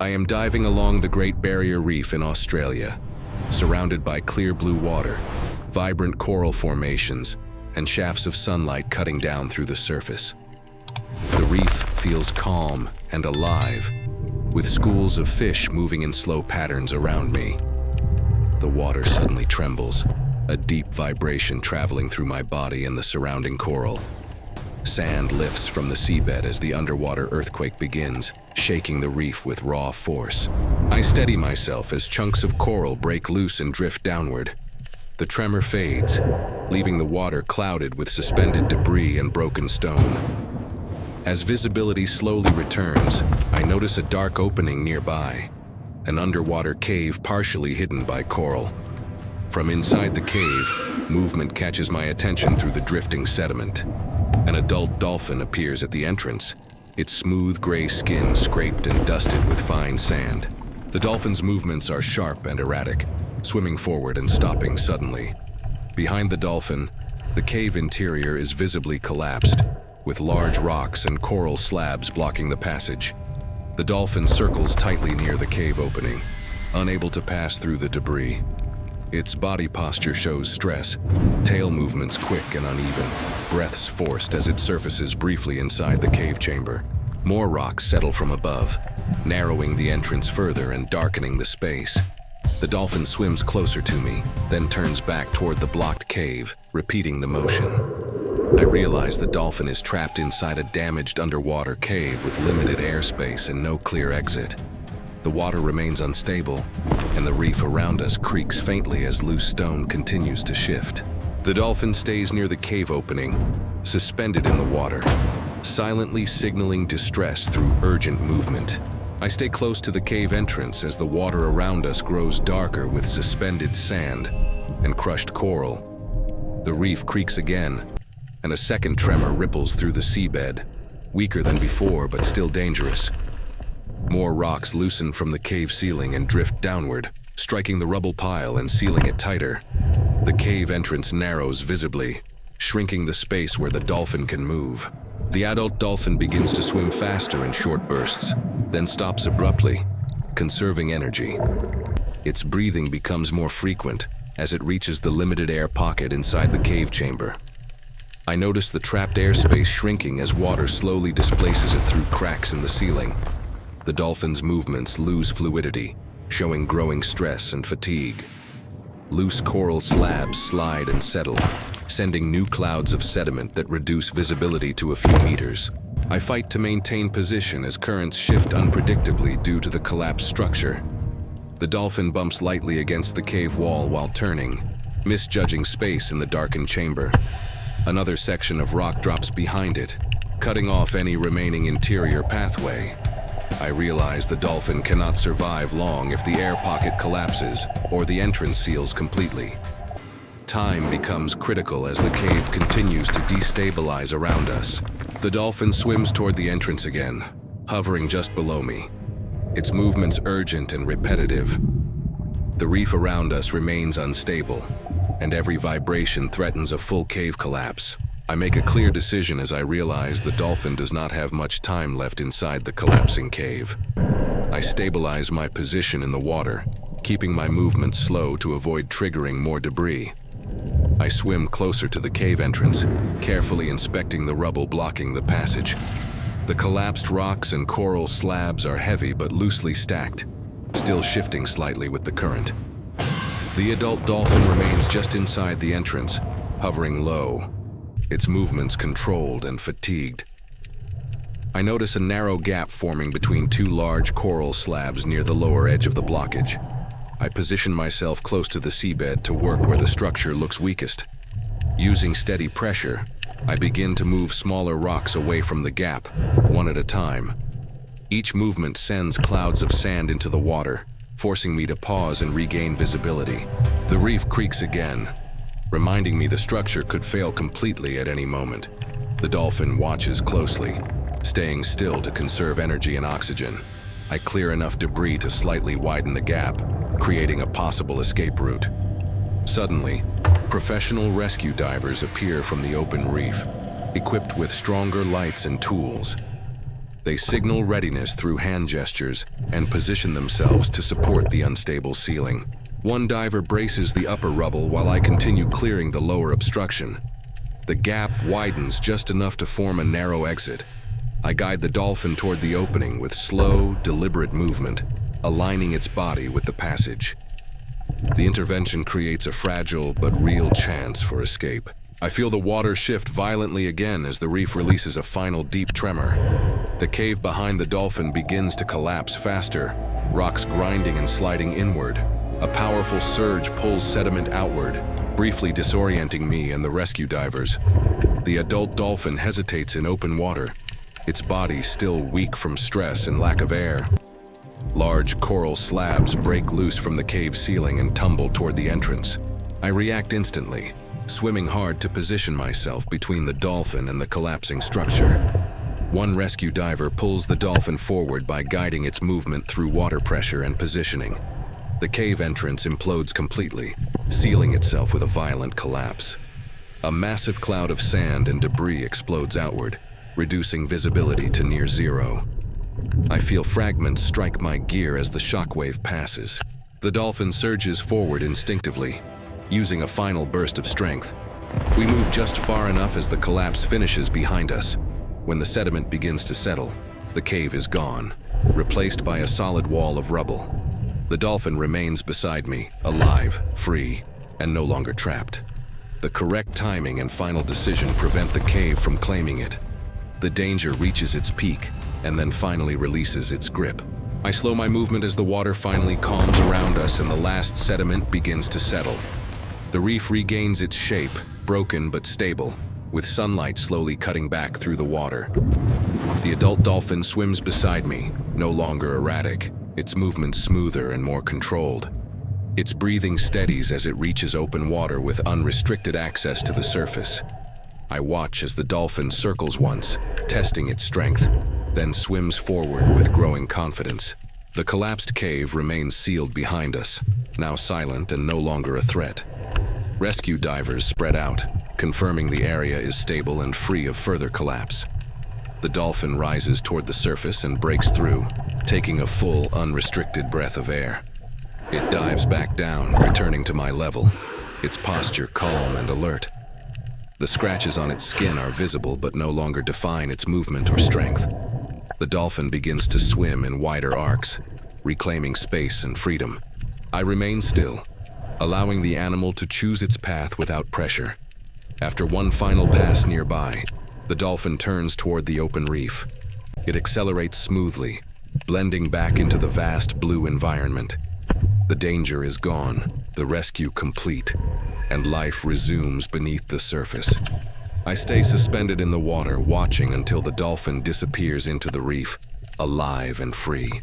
I am diving along the Great Barrier Reef in Australia, surrounded by clear blue water, vibrant coral formations, and shafts of sunlight cutting down through the surface. The reef feels calm and alive, with schools of fish moving in slow patterns around me. The water suddenly trembles, a deep vibration traveling through my body and the surrounding coral. Sand lifts from the seabed as the underwater earthquake begins, shaking the reef with raw force. I steady myself as chunks of coral break loose and drift downward. The tremor fades, leaving the water clouded with suspended debris and broken stone. As visibility slowly returns, I notice a dark opening nearby, an underwater cave partially hidden by coral. From inside the cave, movement catches my attention through the drifting sediment. An adult dolphin appears at the entrance, its smooth gray skin scraped and dusted with fine sand. The dolphin's movements are sharp and erratic, swimming forward and stopping suddenly. Behind the dolphin, the cave interior is visibly collapsed, with large rocks and coral slabs blocking the passage. The dolphin circles tightly near the cave opening, unable to pass through the debris. Its body posture shows stress, tail movements quick and uneven, breaths forced as it surfaces briefly inside the cave chamber. More rocks settle from above, narrowing the entrance further and darkening the space. The dolphin swims closer to me, then turns back toward the blocked cave, repeating the motion. I realize the dolphin is trapped inside a damaged underwater cave with limited airspace and no clear exit. The water remains unstable, and the reef around us creaks faintly as loose stone continues to shift. The dolphin stays near the cave opening, suspended in the water, silently signaling distress through urgent movement. I stay close to the cave entrance as the water around us grows darker with suspended sand and crushed coral. The reef creaks again, and a second tremor ripples through the seabed, weaker than before but still dangerous. More rocks loosen from the cave ceiling and drift downward, striking the rubble pile and sealing it tighter. The cave entrance narrows visibly, shrinking the space where the dolphin can move. The adult dolphin begins to swim faster in short bursts, then stops abruptly, conserving energy. Its breathing becomes more frequent as it reaches the limited air pocket inside the cave chamber. I notice the trapped airspace shrinking as water slowly displaces it through cracks in the ceiling. The dolphin's movements lose fluidity, showing growing stress and fatigue. Loose coral slabs slide and settle, sending new clouds of sediment that reduce visibility to a few meters. I fight to maintain position as currents shift unpredictably due to the collapsed structure. The dolphin bumps lightly against the cave wall while turning, misjudging space in the darkened chamber. Another section of rock drops behind it, cutting off any remaining interior pathway. I realize the dolphin cannot survive long if the air pocket collapses or the entrance seals completely. Time becomes critical as the cave continues to destabilize around us. The dolphin swims toward the entrance again, hovering just below me, its movements urgent and repetitive. The reef around us remains unstable, and every vibration threatens a full cave collapse. I make a clear decision as I realize the dolphin does not have much time left inside the collapsing cave. I stabilize my position in the water, keeping my movements slow to avoid triggering more debris. I swim closer to the cave entrance, carefully inspecting the rubble blocking the passage. The collapsed rocks and coral slabs are heavy but loosely stacked, still shifting slightly with the current. The adult dolphin remains just inside the entrance, hovering low, its movements controlled and fatigued. I notice a narrow gap forming between two large coral slabs near the lower edge of the blockage. I position myself close to the seabed to work where the structure looks weakest. Using steady pressure, I begin to move smaller rocks away from the gap, one at a time. Each movement sends clouds of sand into the water, forcing me to pause and regain visibility. The reef creaks again, reminding me the structure could fail completely at any moment. The dolphin watches closely, staying still to conserve energy and oxygen. I clear enough debris to slightly widen the gap, creating a possible escape route. Suddenly, professional rescue divers appear from the open reef, equipped with stronger lights and tools. They signal readiness through hand gestures and position themselves to support the unstable ceiling. One diver braces the upper rubble while I continue clearing the lower obstruction. The gap widens just enough to form a narrow exit. I guide the Dolphin toward the opening with slow, deliberate movement, aligning its body with the passage. The intervention creates a fragile but real chance for escape. I feel the water shift violently again as the reef releases a final deep tremor. The cave behind the Dolphin begins to collapse faster, rocks grinding and sliding inward. A powerful surge pulls sediment outward, briefly disorienting me and the rescue divers. The adult Dolphin hesitates in open water, its body still weak from stress and lack of air. Large coral slabs break loose from the cave ceiling and tumble toward the entrance. I react instantly, swimming hard to position myself between the Dolphin and the collapsing structure. One rescue diver pulls the Dolphin forward by guiding its movement through water pressure and positioning. The cave entrance implodes completely, sealing itself with a violent collapse. A massive cloud of sand and debris explodes outward, reducing visibility to near zero. I feel fragments strike my gear as the shockwave passes. The Dolphin surges forward instinctively, using a final burst of strength. We move just far enough as the collapse finishes behind us. When the sediment begins to settle, the cave is gone, replaced by a solid wall of rubble. The Dolphin remains beside me, alive, free, and no longer trapped. The correct timing and final decision prevent the cave from claiming it. The danger reaches its peak, and then finally releases its grip. I slow my movement as the water finally calms around us and the last sediment begins to settle. The reef regains its shape, broken but stable, with sunlight slowly cutting back through the water. The adult Dolphin swims beside me, no longer erratic, its movements smoother and more controlled. Its breathing steadies as it reaches open water with unrestricted access to the surface. I watch as the Dolphin circles once, testing its strength, then swims forward with growing confidence. The collapsed cave remains sealed behind us, now silent and no longer a threat. Rescue divers spread out, confirming the area is stable and free of further collapse. The Dolphin rises toward the surface and breaks through, taking a full, unrestricted breath of air. It dives back down, returning to my level, its posture calm and alert. The scratches on its skin are visible but no longer define its movement or strength. The Dolphin begins to swim in wider arcs, reclaiming space and freedom. I remain still, allowing the animal to choose its path without pressure. After one final pass nearby, the Dolphin turns toward the open reef. It accelerates smoothly, blending back into the vast blue environment. The danger is gone, the rescue complete, and life resumes beneath the surface. I stay suspended in the water, watching until the Dolphin disappears into the reef, alive and free.